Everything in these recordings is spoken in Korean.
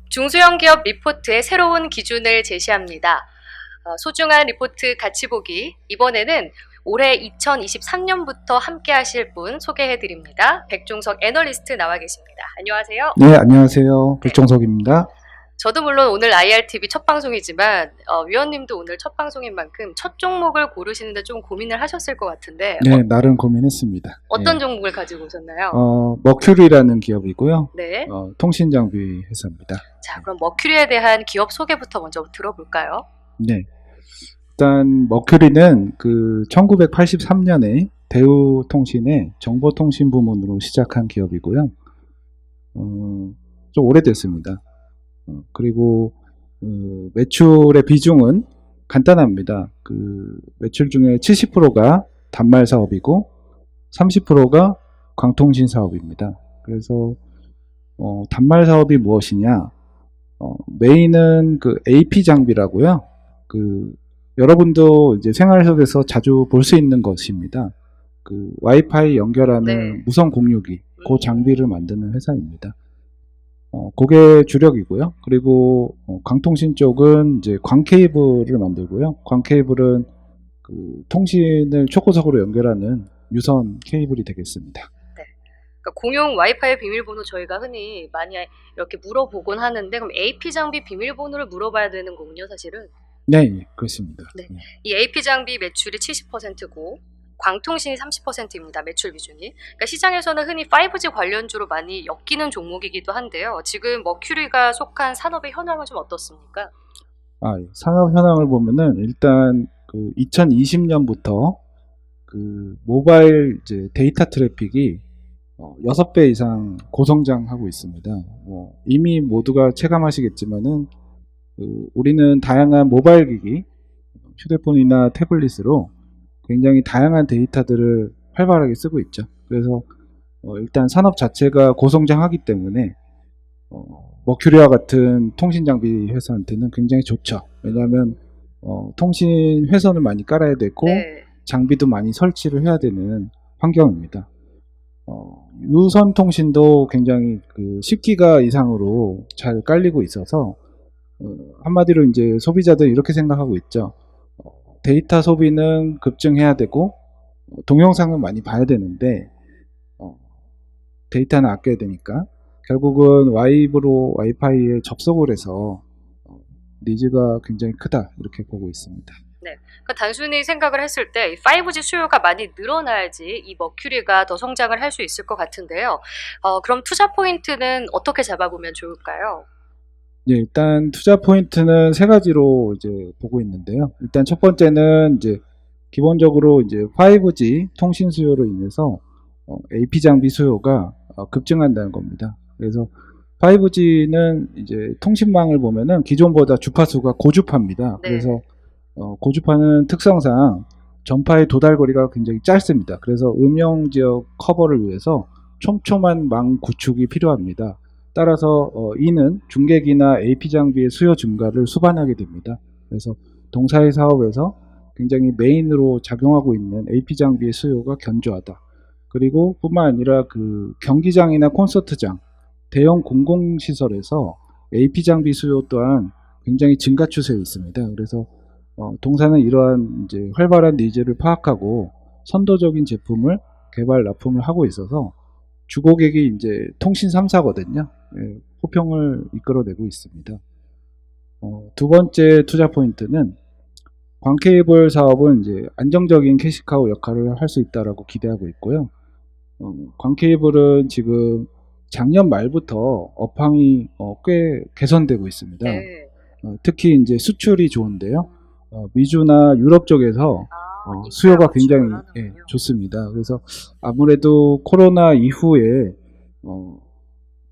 중소형 기업 리포트의 새로운 기준을 제시합니다. 소중한 리포트 같이 보기. 이번에는 올해 2023년부터 함께 하실 분 소개해 드립니다. 백종석 애널리스트 나와 계십니다. 안녕하세요. 네, 안녕하세요. 백종석입니다. 저도 물론 오늘 IRTV 첫 방송이지만 위원님도 오늘 첫 방송인 만큼 첫 종목을 고르시는데 좀 고민을 하셨을 것 같은데 네, 나름 고민했습니다. 어떤 네. 종목을 가지고 오셨나요? 머큐리라는 기업이고요. 네. 통신장비 회사입니다. 자, 그럼 머큐리에 대한 기업 소개부터 먼저 들어볼까요? 네. 일단 머큐리는 그 1983년에 대우통신의 정보통신 부문으로 시작한 기업이고요. 좀 오래됐습니다. 그리고 매출의 비중은 간단합니다. 그 매출 중에 70%가 단말 사업이고 30%가 광통신 사업입니다. 그래서 단말 사업이 무엇이냐? 메인은 그 AP 장비라고요. 그 여러분도 이제 생활 속에서 자주 볼 수 있는 것입니다. 그 와이파이 연결하는 네. 무선 공유기, 그 장비를 만드는 회사입니다. 그게 주력이고요. 그리고 광통신 쪽은 이제 광 케이블을 만들고요. 광 케이블은 그 통신을 초고속으로 연결하는 유선 케이블이 되겠습니다. 네. 그러니까 공용 와이파이 비밀번호 저희가 흔히 많이 이렇게 물어보곤 하는데 그럼 AP 장비 비밀번호를 물어봐야 되는 거군요, 사실은. 네, 그렇습니다. 네. 이 AP 장비 매출이 70%고 광통신이 30%입니다. 매출 비중이. 그러니까 시장에서는 흔히 5G 관련주로 많이 엮이는 종목이기도 한데요. 지금 머큐리가 속한 산업의 현황은 좀 어떻습니까? 산업 현황을 보면은 일단 그 2020년부터 그 모바일 이제 데이터 트래픽이 6배 이상 고성장하고 있습니다. 이미 모두가 체감하시겠지만은 우리는 다양한 모바일 기기, 휴대폰이나 태블릿으로 굉장히 다양한 데이터들을 활발하게 쓰고 있죠. 그래서 일단 산업 자체가 고성장하기 때문에 머큐리와 같은 통신 장비 회사한테는 굉장히 좋죠. 왜냐하면 통신 회선을 많이 깔아야 되고 네. 장비도 많이 설치를 해야 되는 환경입니다. 유선 통신도 굉장히 그 10기가 이상으로 잘 깔리고 있어서 한마디로 이제 소비자들이 이렇게 생각하고 있죠. 데이터 소비는 급증해야 되고 동영상은 많이 봐야 되는데 데이터는 아껴야 되니까 결국은 와이파이에 접속을 해서 니즈가 굉장히 크다 이렇게 보고 있습니다. 네. 그러니까 단순히 생각을 했을 때 5G 수요가 많이 늘어나야지 이 머큐리가 더 성장을 할 수 있을 것 같은데요. 그럼 투자 포인트는 어떻게 잡아보면 좋을까요? 네, 일단 투자 포인트는 세 가지로 이제 보고 있는데요. 일단 첫 번째는 이제 기본적으로 이제 5G 통신 수요로 인해서 AP 장비 수요가 급증한다는 겁니다. 그래서 5G는 이제 통신망을 보면은 기존보다 주파수가 고주파입니다. 네. 그래서 고주파는 특성상 전파의 도달 거리가 굉장히 짧습니다. 그래서 음영 지역 커버를 위해서 촘촘한 망 구축이 필요합니다. 따라서 이는 중계기나 AP 장비의 수요 증가를 수반하게 됩니다. 그래서 동사의 사업에서 굉장히 메인으로 작용하고 있는 AP 장비의 수요가 견조하다. 그리고 뿐만 아니라 그 경기장이나 콘서트장, 대형 공공시설에서 AP 장비 수요 또한 굉장히 증가 추세에 있습니다. 그래서 동사는 이러한 이제 활발한 니즈를 파악하고 선도적인 제품을 개발 납품을 하고 있어서 주고객이 이제 통신 3사거든요. 호평을 이끌어내고 있습니다. 두 번째 투자 포인트는 광케이블 사업은 이제 안정적인 캐시카우 역할을 할 수 있다라고 기대하고 있고요. 광케이블은 지금 작년 말부터 업황이 꽤 개선되고 있습니다. 네. 특히 이제 수출이 좋은데요. 미주나 유럽 쪽에서 수요가 굉장히 좋습니다. 그래서 아무래도 코로나 이후에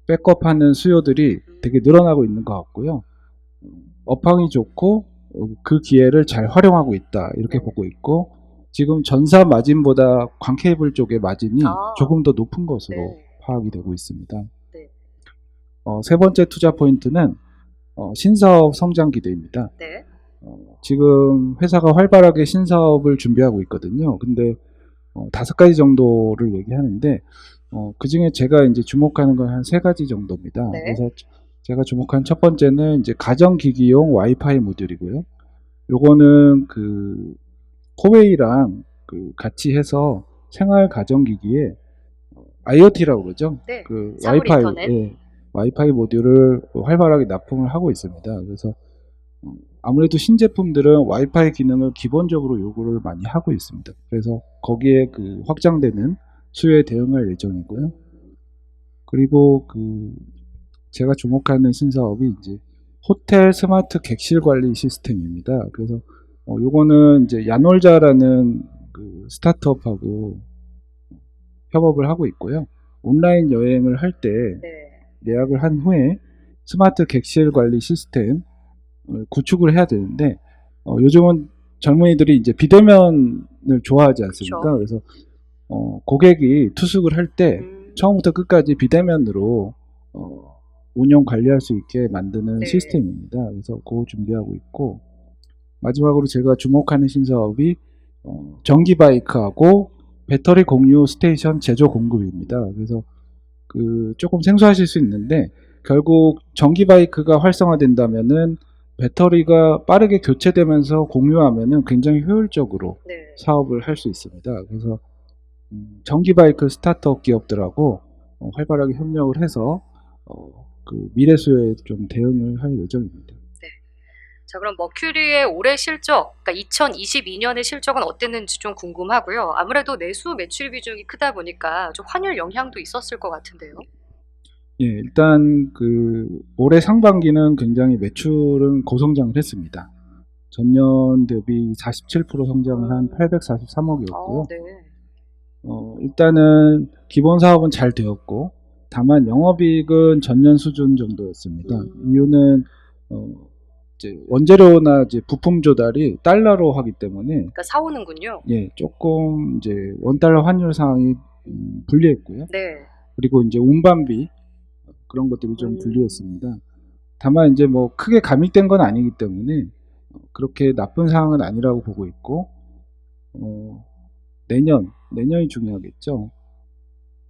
백업하는 수요들이 되게 늘어나고 있는 것 같고요. 업황이 좋고 그 기회를 잘 활용하고 있다 이렇게 보고 있고 지금 전사 마진보다 광케이블 쪽의 마진이 조금 더 높은 것으로 파악이 되고 있습니다. 네. 세 번째 투자 포인트는 신사업 성장 기대입니다. 네. 지금 회사가 활발하게 신사업을 준비하고 있거든요. 근데 5가지 정도를 얘기하는데 그 중에 제가 이제 주목하는 건 한 3가지 정도입니다. 네. 그래서 제가 주목한 첫 번째는 이제 가정기기용 와이파이 모듈이고요. 요거는 그 코웨이랑 그 같이 해서 생활 가정기기에 IoT라고 그러죠. 네, 그 사물 와이파이, 인터넷. 예, 와이파이 모듈을 활발하게 납품을 하고 있습니다. 그래서 아무래도 신제품들은 와이파이 기능을 기본적으로 요구를 많이 하고 있습니다. 그래서 거기에 그 확장되는 수요에 대응할 예정이고요. 그리고 그 제가 주목하는 신사업이 이제 호텔 스마트 객실 관리 시스템입니다. 그래서 요거는 이제 야놀자라는 그 스타트업하고 협업을 하고 있고요. 온라인 여행을 할 때 네. 예약을 한 후에 스마트 객실 관리 시스템 구축을 해야 되는데 요즘은 젊은이들이 이제 비대면을 좋아하지 않습니까? 그쵸. 그래서 고객이 투숙을 할 때 처음부터 끝까지 비대면으로 운영 관리할 수 있게 만드는 네. 시스템입니다. 그래서 그거 준비하고 있고 마지막으로 제가 주목하는 신사업이 전기 바이크하고 배터리 공유 스테이션 제조 공급입니다. 그래서 그 조금 생소하실 수 있는데 결국 전기 바이크가 활성화된다면은 배터리가 빠르게 교체되면서 공유하면은 굉장히 효율적으로 네. 사업을 할 수 있습니다. 그래서 전기 바이크 스타트업 기업들하고 활발하게 협력을 해서 그 미래 수요에 좀 대응을 할 예정입니다. 자, 그럼 머큐리의 올해 실적, 그러니까 2022년의 실적은 어땠는지 좀 궁금하고요. 아무래도 내수 매출 비중이 크다 보니까 좀 환율 영향도 있었을 것 같은데요. 예, 일단 그 올해 상반기는 굉장히 매출은 고성장을 했습니다. 전년 대비 47% 성장을 한 843억이었고요. 네. 일단은 기본 사업은 잘 되었고 다만 영업이익은 전년 수준 정도였습니다. 이유는 이제 원재료나 이제 부품 조달이 달러로 하기 때문에 그러니까 사오는군요. 예, 조금 이제 원달러 환율 상황이 불리했고요. 네. 그리고 이제 운반비 그런 것들이 좀 불리했습니다. 다만 이제 뭐 크게 감익된 건 아니기 때문에 그렇게 나쁜 상황은 아니라고 보고 있고 내년이 중요하겠죠.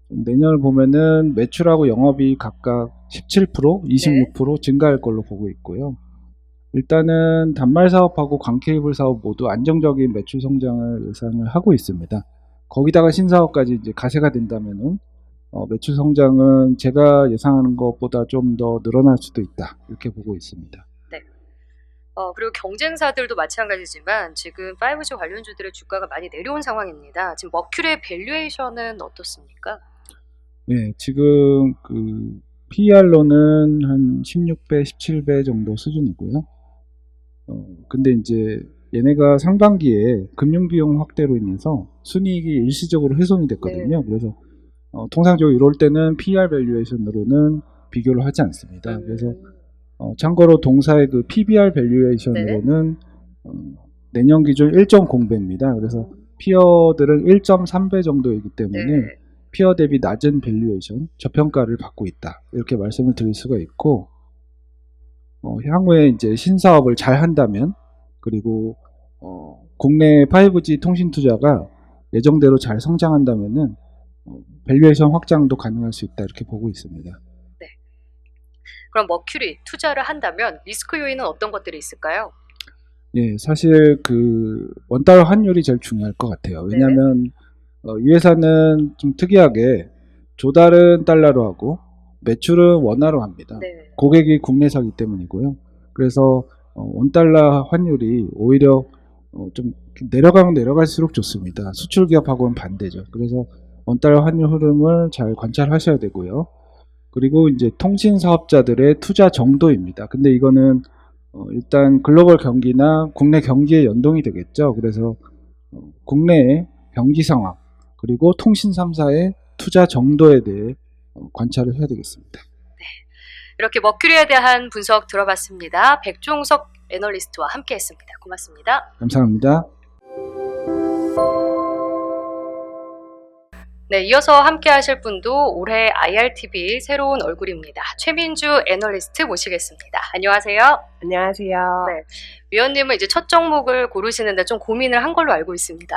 내년을 보면은 매출하고 영업이 각각 17%, 26% 증가할 걸로 보고 있고요. 일단은 단말 사업하고 광케이블 사업 모두 안정적인 매출 성장을 예상을 하고 있습니다. 거기다가 신사업까지 이제 가세가 된다면은 매출 성장은 제가 예상하는 것보다 좀 더 늘어날 수도 있다 이렇게 보고 있습니다. 네. 그리고 경쟁사들도 마찬가지지만 지금 5G 관련주들의 주가가 많이 내려온 상황입니다. 지금 머큐리의 밸류에이션은 어떻습니까? 네, 지금 그 PER로는 한 16배, 17배 정도 수준이고요. 근데 이제 얘네가 상반기에 금융비용 확대로 인해서 순이익이 일시적으로 훼손이 됐거든요. 그래서 통상적으로 이럴 때는 PER 밸류에이션으로는 비교를 하지 않습니다. 그래서 참고로 동사의 그 PBR 밸류에이션으로는 내년 기준 1.0배입니다. 그래서 피어들은 1.3배 정도이기 때문에 피어 대비 낮은 밸류에이션, 저평가를 받고 있다. 이렇게 말씀을 드릴 수가 있고 향후에 이제 신사업을 잘 한다면 그리고 국내 5G 통신 투자가 예정대로 잘 성장한다면은 밸류에이션 확장도 가능할 수 있다 이렇게 보고 있습니다. 네. 그럼 머큐리 투자를 한다면 리스크 요인은 어떤 것들이 있을까요? 예, 사실 그 원달러 환율이 제일 중요할 것 같아요. 왜냐하면 이 회사는 좀 특이하게 조달은 달러로 하고 매출은 원화로 합니다. 고객이 국내사기 때문이고요. 그래서 원달러 환율이 오히려 좀 내려가면 내려갈수록 좋습니다. 수출 기업하고는 반대죠. 그래서 원달러 환율 흐름을 잘 관찰하셔야 되고요. 그리고 이제 통신 사업자들의 투자 정도입니다. 근데 이거는 일단 글로벌 경기나 국내 경기에 연동이 되겠죠. 그래서 국내의 경기 상황 그리고 통신 3사의 투자 정도에 대해 관찰을 해야 되겠습니다. 네, 이렇게 머큐리에 대한 분석 들어봤습니다. 백종석 애널리스트와 함께했습니다. 고맙습니다. 감사합니다. 네, 이어서 함께 하실 분도 올해 IRTV 새로운 얼굴입니다. 최민주 애널리스트 모시겠습니다. 안녕하세요. 안녕하세요. 네, 위원님은 이제 첫 종목을 고르시는데 좀 고민을 한 걸로 알고 있습니다.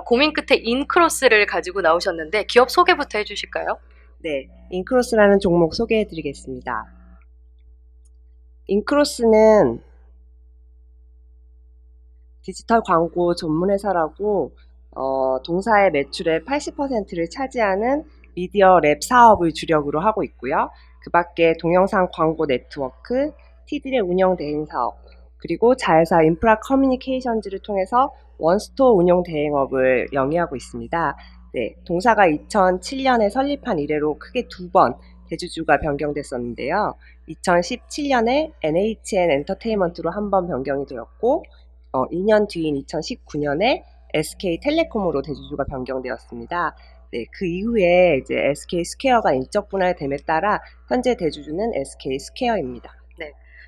고민 끝에 인크로스를 가지고 나오셨는데 기업 소개부터 해주실까요? 네, 인크로스라는 종목 소개해 드리겠습니다. 인크로스는 디지털 광고 전문 회사라고 동사의 매출의 80%를 차지하는 미디어 랩 사업을 주력으로 하고 있고요. 그 밖에 동영상 광고 네트워크, 티들의 운영 대행 사업, 그리고 자회사 인프라 커뮤니케이션즈를 통해서 원스토어 운영 대행업을 영위하고 있습니다. 네, 동사가 2007년에 설립한 이래로 크게 2번 대주주가 변경됐었는데요. 2017년에 NHN 엔터테인먼트로 한 번 변경이 되었고 2년 뒤인 2019년에 SK텔레콤으로 대주주가 변경되었습니다. 네, 그 이후에 이제 SK 스퀘어가 인적 분할됨에 따라 현재 대주주는 SK 스퀘어입니다.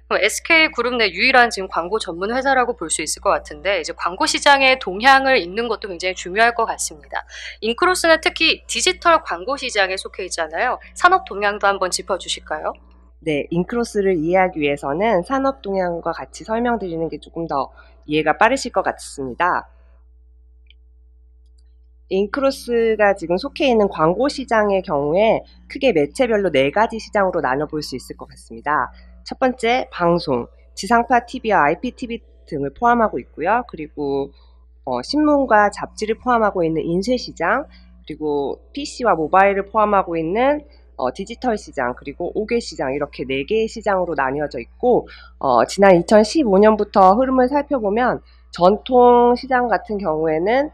그럼 SK그룹 내 유일한 지금 광고 전문 회사라고 볼 수 있을 것 같은데 이제 광고 시장의 동향을 읽는 것도 굉장히 중요할 것 같습니다. 인크로스는 특히 디지털 광고 시장에 속해 있잖아요. 산업 동향도 한번 짚어주실까요? 네, 인크로스를 이해하기 위해서는 산업 동향과 같이 설명드리는 게 조금 더 이해가 빠르실 것 같습니다. 인크로스가 지금 속해 있는 광고 시장의 경우에 크게 매체별로 4가지 시장으로 나눠볼 수 있을 것 같습니다. 첫 번째, 방송, 지상파 TV와 IPTV 등을 포함하고 있고요. 그리고 신문과 잡지를 포함하고 있는 인쇄시장, 그리고 PC와 모바일을 포함하고 있는 디지털 시장, 그리고 5개 시장, 이렇게 4개의 시장으로 나뉘어져 있고 지난 2015년부터 흐름을 살펴보면 전통 시장 같은 경우에는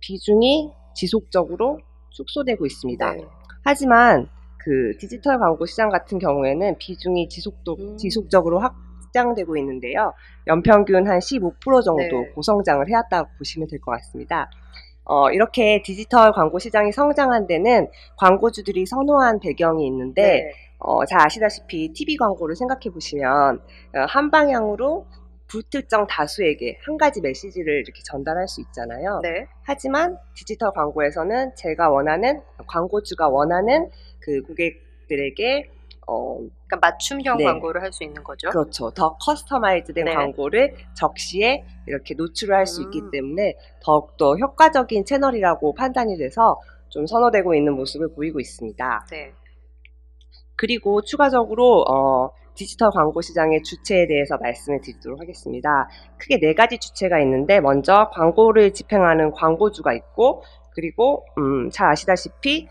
비중이 지속적으로 축소되고 있습니다. 네. 하지만 그 디지털 광고 시장 같은 경우에는 비중이 지속적으로 확장되고 있는데요. 연평균 한 15% 정도 네. 고성장을 고성장을 해왔다고 보시면 될 것 같습니다. 이렇게 디지털 광고 시장이 성장한 데는 광고주들이 선호한 배경이 있는데 네. 잘 아시다시피 TV 광고를 생각해 보시면 한 방향으로 불특정 다수에게 한 가지 메시지를 이렇게 전달할 수 있잖아요. 네. 하지만 디지털 광고에서는 광고주가 원하는 그 고객들에게 그러니까 맞춤형 네. 광고를 할 수 있는 거죠. 그렇죠. 더 커스터마이즈된 네. 광고를 적시에 이렇게 노출을 할 수 있기 음. 때문에 더욱더 효과적인 채널이라고 판단이 돼서 좀 선호되고 있는 모습을 보이고 있습니다. 네. 그리고 추가적으로 디지털 광고 시장의 주체에 대해서 말씀을 드리도록 하겠습니다. 크게 4가지 주체가 있는데 먼저 광고를 집행하는 광고주가 있고 그리고 잘 아시다시피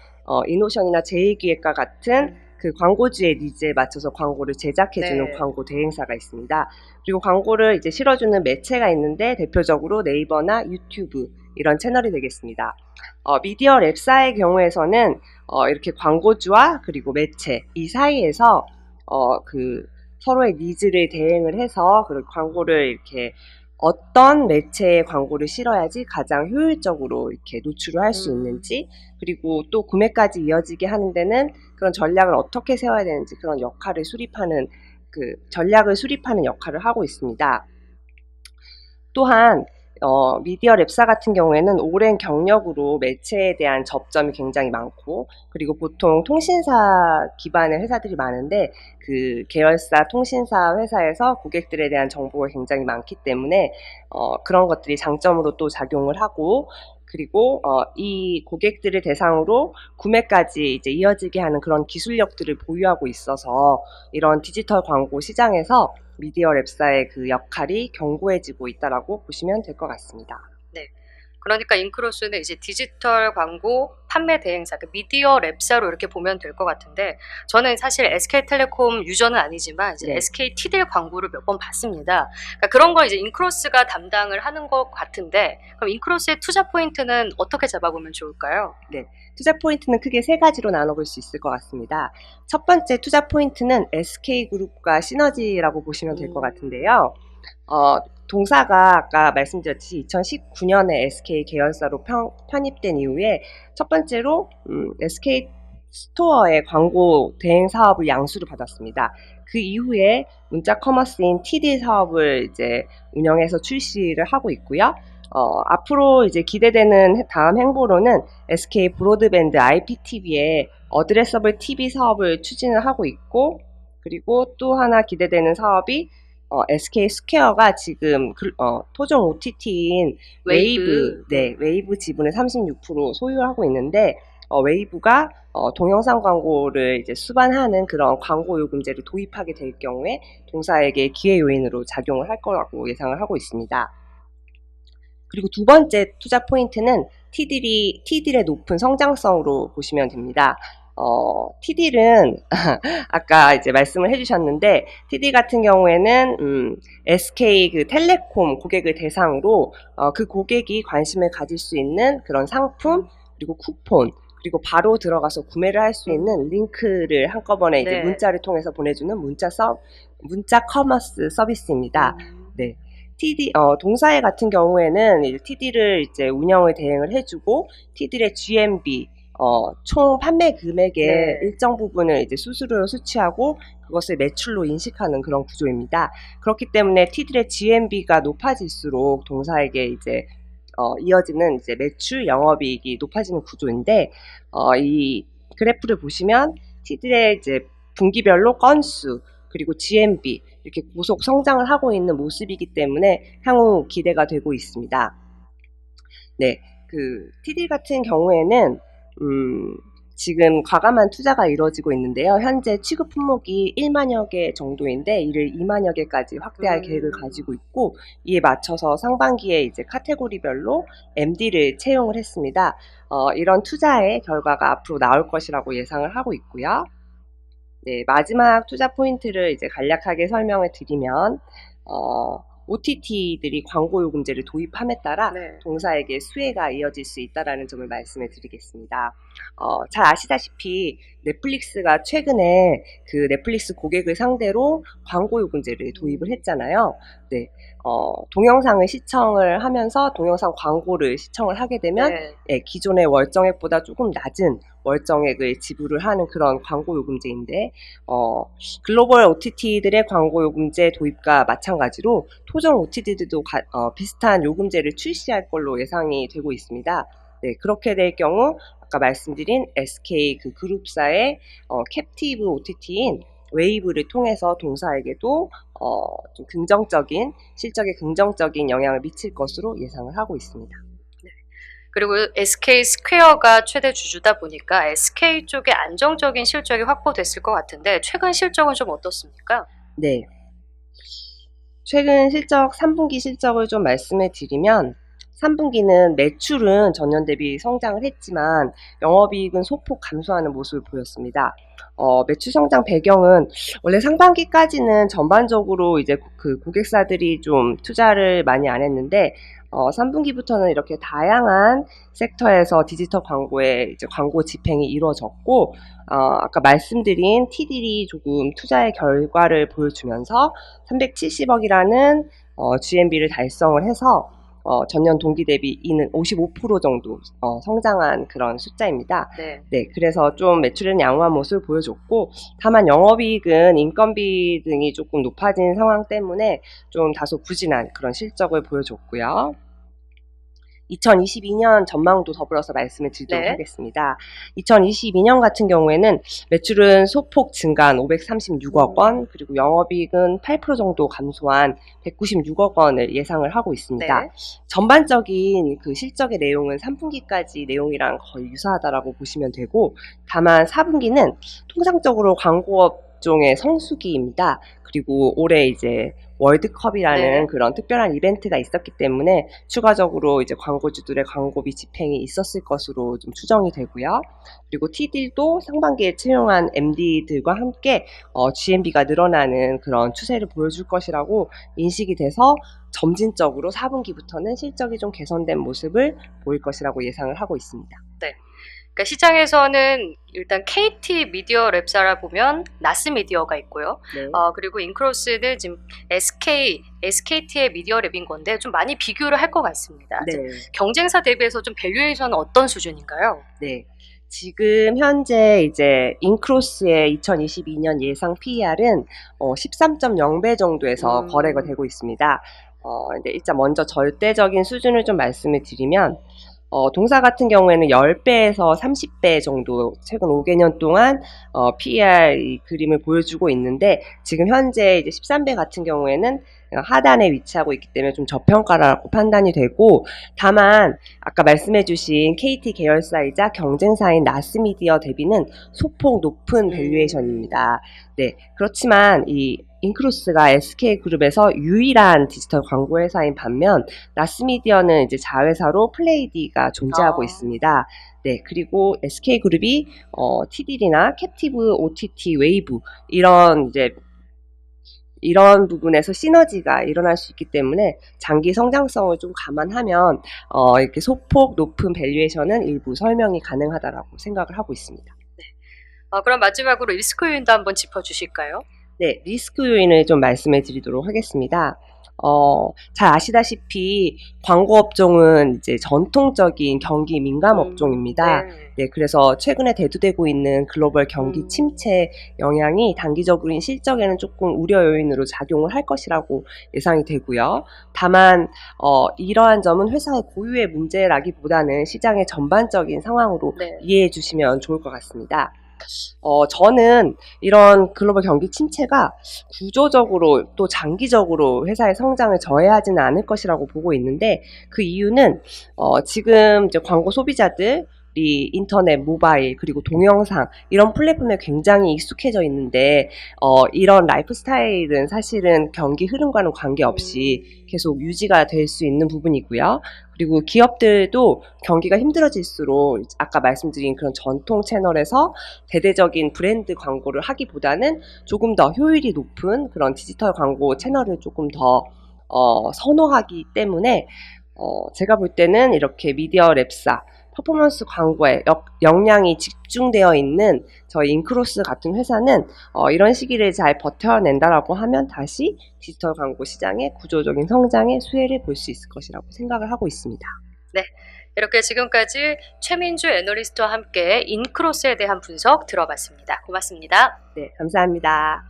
이노션이나 제2기획과 같은 그 광고주의 니즈에 맞춰서 광고를 제작해주는 네. 광고 대행사가 있습니다. 그리고 광고를 이제 실어주는 매체가 있는데 대표적으로 네이버나 유튜브 이런 채널이 되겠습니다. 미디어 랩사의 경우에서는 이렇게 광고주와 그리고 매체 이 사이에서 그 서로의 니즈를 대행을 해서 그 광고를 이렇게 어떤 매체에 광고를 실어야지 가장 효율적으로 이렇게 노출을 할 수 있는지 그리고 또 구매까지 이어지게 하는 데는 그런 전략을 어떻게 세워야 되는지 그런 역할을 수립하는 그 전략을 수립하는 역할을 하고 있습니다. 또한 미디어 랩사 같은 경우에는 오랜 경력으로 매체에 대한 접점이 굉장히 많고 그리고 보통 통신사 기반의 회사들이 많은데 그 계열사 통신사 회사에서 고객들에 대한 정보가 굉장히 많기 때문에 그런 것들이 장점으로 또 작용을 하고 그리고 이 고객들을 대상으로 구매까지 이제 이어지게 하는 그런 기술력들을 보유하고 있어서 이런 디지털 광고 시장에서 미디어 랩사의 그 역할이 견고해지고 있다라고 보시면 될 것 같습니다. 그러니까 인크로스는 이제 디지털 광고 판매 대행사, 그 미디어 랩사로 이렇게 보면 될 것 같은데 저는 사실 SK텔레콤 유저는 아니지만 이제 네. SK티델 광고를 몇 번 봤습니다. 그러니까 그런 걸 이제 인크로스가 담당을 하는 것 같은데 그럼 인크로스의 투자 포인트는 어떻게 잡아보면 좋을까요? 투자 포인트는 크게 3가지로 나눠볼 수 있을 것 같습니다. 첫 번째 투자 포인트는 SK그룹과 시너지라고 보시면 될 것 같은데요. 동사가 아까 말씀드렸듯이 2019년에 SK 계열사로 편입된 이후에 첫 번째로 SK 스토어의 광고 대행 사업을 양수를 받았습니다. 그 이후에 문자 커머스인 TD 사업을 이제 운영해서 출시를 하고 있고요. 앞으로 이제 기대되는 다음 행보로는 SK 브로드밴드 IPTV의 어드레서블 TV 사업을 추진을 하고 있고 그리고 또 하나 기대되는 사업이 SK 스퀘어가 지금 토종 OTT인 웨이브 지분을 36% 소유하고 있는데 웨이브가 동영상 광고를 이제 수반하는 그런 광고 요금제를 도입하게 될 경우에 동사에게 기회 요인으로 작용을 할 거라고 예상을 하고 있습니다. 그리고 두 번째 투자 포인트는 T딜의 높은 성장성으로 보시면 됩니다. T딜은 아까 이제 말씀을 해주셨는데 T딜 같은 경우에는 SK 그 텔레콤 고객을 대상으로 그 고객이 관심을 가질 수 있는 그런 상품 그리고 쿠폰 그리고 바로 들어가서 구매를 할 수 있는 링크를 한꺼번에 이제 네. 문자를 통해서 보내주는 문자 커머스 서비스입니다. 네. 동사회 같은 경우에는 TD를 이제 운영을 대행을 해주고 TD의 GMB, 총 판매 금액의 네. 일정 부분을 이제 수수료로 수취하고 그것을 매출로 인식하는 그런 구조입니다. 그렇기 때문에 TD의 GMB가 높아질수록 동사에게 이제 이어지는 이제 매출, 영업이익이 높아지는 구조인데, 이 그래프를 보시면 TD의 이제 분기별로 건수, 그리고 GMB, 이렇게 고속 성장을 하고 있는 모습이기 때문에 향후 기대가 되고 있습니다. 네, 그 TD 같은 경우에는 지금 과감한 투자가 이루어지고 있는데요. 현재 취급 품목이 1만여 개 정도인데 이를 2만여 개까지 확대할 계획을 가지고 있고 이에 맞춰서 상반기에 이제 카테고리별로 MD를 채용을 했습니다. 이런 투자의 결과가 앞으로 나올 것이라고 예상을 하고 있고요. 네, 마지막 투자 포인트를 이제 간략하게 설명을 드리면 OTT들이 광고 요금제를 도입함에 따라 네. 동사에게 수혜가 이어질 수 있다라는 점을 말씀을 드리겠습니다. 잘 아시다시피 넷플릭스가 최근에 그 넷플릭스 고객을 상대로 광고 요금제를 도입을 했잖아요. 네, 동영상을 시청을 하면서 동영상 광고를 시청을 하게 되면 네. 기존의 월정액보다 조금 낮은 월정액을 지불을 하는 그런 광고 요금제인데 글로벌 OTT들의 광고 요금제 도입과 마찬가지로 토종 OTT들도 비슷한 요금제를 출시할 걸로 예상이 되고 있습니다. 네, 그렇게 될 경우 아까 말씀드린 SK 그 그룹사의 캡티브 OTT인 웨이브를 통해서 동사에게도 좀 실적에 긍정적인 영향을 미칠 것으로 예상을 하고 있습니다. 그리고 SK 스퀘어가 최대 주주다 보니까 SK 쪽에 안정적인 실적이 확보됐을 것 같은데 최근 실적은 좀 어떻습니까? 네. 최근 3분기 실적을 좀 말씀을 드리면 3분기는 매출은 전년 대비 성장을 했지만 영업이익은 소폭 감소하는 모습을 보였습니다. 매출 성장 배경은 원래 상반기까지는 전반적으로 이제 그 고객사들이 좀 투자를 많이 안 했는데 3분기부터는 이렇게 다양한 섹터에서 디지털 광고에 이제 광고 집행이 이루어졌고 아까 말씀드린 TD이 조금 투자의 결과를 보여주면서 370억이라는 GMB를 달성을 해서 전년 동기 대비 이는 55% 정도 성장한 그런 숫자입니다. 네. 네, 그래서 좀 매출은 양호한 모습을 보여줬고 다만 영업이익은 인건비 등이 조금 높아진 상황 때문에 좀 다소 부진한 그런 실적을 보여줬고요. 2022년 전망도 더불어서 말씀을 드리도록 네. 하겠습니다. 2022년 같은 경우에는 매출은 소폭 증가한 536억 원, 그리고 영업이익은 8% 정도 감소한 196억 원을 예상을 하고 있습니다. 네. 전반적인 그 실적의 내용은 3분기까지 내용이랑 거의 유사하다라고 보시면 되고, 다만 4분기는 통상적으로 광고업종의 성수기입니다. 그리고 올해 이제 월드컵이라는 네. 그런 특별한 이벤트가 있었기 때문에 추가적으로 이제 광고주들의 광고비 집행이 있었을 것으로 좀 추정이 되고요. 그리고 T딜도 상반기에 채용한 MD들과 함께 GMB가 늘어나는 그런 추세를 보여줄 것이라고 인식이 돼서 점진적으로 4분기부터는 실적이 좀 개선된 모습을 보일 것이라고 예상을 하고 있습니다. 그러니까 시장에서는 일단 KT 미디어 랩사라 보면 나스 미디어가 있고요. 네. 그리고 인크로스는 지금 SKT의 미디어 랩인 건데 좀 많이 비교를 할 것 같습니다. 네. 경쟁사 대비해서 좀 밸류에이션은 어떤 수준인가요? 네. 지금 현재 이제 인크로스의 2022년 예상 PER은 13.0배 정도에서 거래가 되고 있습니다. 근데 일단 먼저 절대적인 수준을 좀 말씀을 드리면 동사 같은 경우에는 10배에서 30배 정도 최근 5개년 동안 PER 이 그림을 보여주고 있는데 지금 현재 이제 13배 같은 경우에는 하단에 위치하고 있기 때문에 좀 저평가라고 판단이 되고 다만 아까 말씀해주신 KT 계열사이자 경쟁사인 나스미디어 대비는 소폭 높은 밸류에이션입니다. 네, 그렇지만 이 인크로스가 SK그룹에서 유일한 디지털 광고 회사인 반면 나스미디어는 이제 자회사로 플레이디가 존재하고 있습니다. 네, 그리고 SK그룹이 TDD나 캡티브 OTT 웨이브 이런 부분에서 시너지가 일어날 수 있기 때문에 장기 성장성을 좀 감안하면 이렇게 소폭 높은 밸류에이션은 일부 설명이 가능하다라고 생각을 하고 있습니다. 그럼 마지막으로 리스크 요인도 한번 짚어주실까요? 네, 리스크 요인을 좀 말씀해 드리도록 하겠습니다. 잘 아시다시피 광고 업종은 이제 전통적인 경기 민감 업종입니다. 네, 그래서 최근에 대두되고 있는 글로벌 경기 침체 영향이 단기적으로인 실적에는 조금 우려 요인으로 작용을 할 것이라고 예상이 되고요. 다만 이러한 점은 회사의 고유의 문제라기보다는 시장의 전반적인 상황으로 이해해 주시면 좋을 것 같습니다. 저는 이런 글로벌 경기 침체가 구조적으로 또 장기적으로 회사의 성장을 저해하지는 않을 것이라고 보고 있는데 그 이유는 지금 이제 광고 소비자들이 인터넷, 모바일, 그리고 동영상 이런 플랫폼에 굉장히 익숙해져 있는데 이런 라이프 스타일은 사실은 경기 흐름과는 관계없이 계속 유지가 될 수 있는 부분이고요. 그리고 기업들도 경기가 힘들어질수록 아까 말씀드린 그런 전통 채널에서 대대적인 브랜드 광고를 하기보다는 조금 더 효율이 높은 그런 디지털 광고 채널을 조금 더 선호하기 때문에 제가 볼 때는 이렇게 미디어 랩사 퍼포먼스 광고에 역량이 집중되어 있는 저희 인크로스 같은 회사는 이런 시기를 잘 버텨낸다라고 하면 다시 디지털 광고 시장의 구조적인 성장의 수혜를 볼 수 있을 것이라고 생각을 하고 있습니다. 네, 이렇게 지금까지 최민주 애널리스트와 함께 인크로스에 대한 분석 들어봤습니다. 고맙습니다. 네, 감사합니다.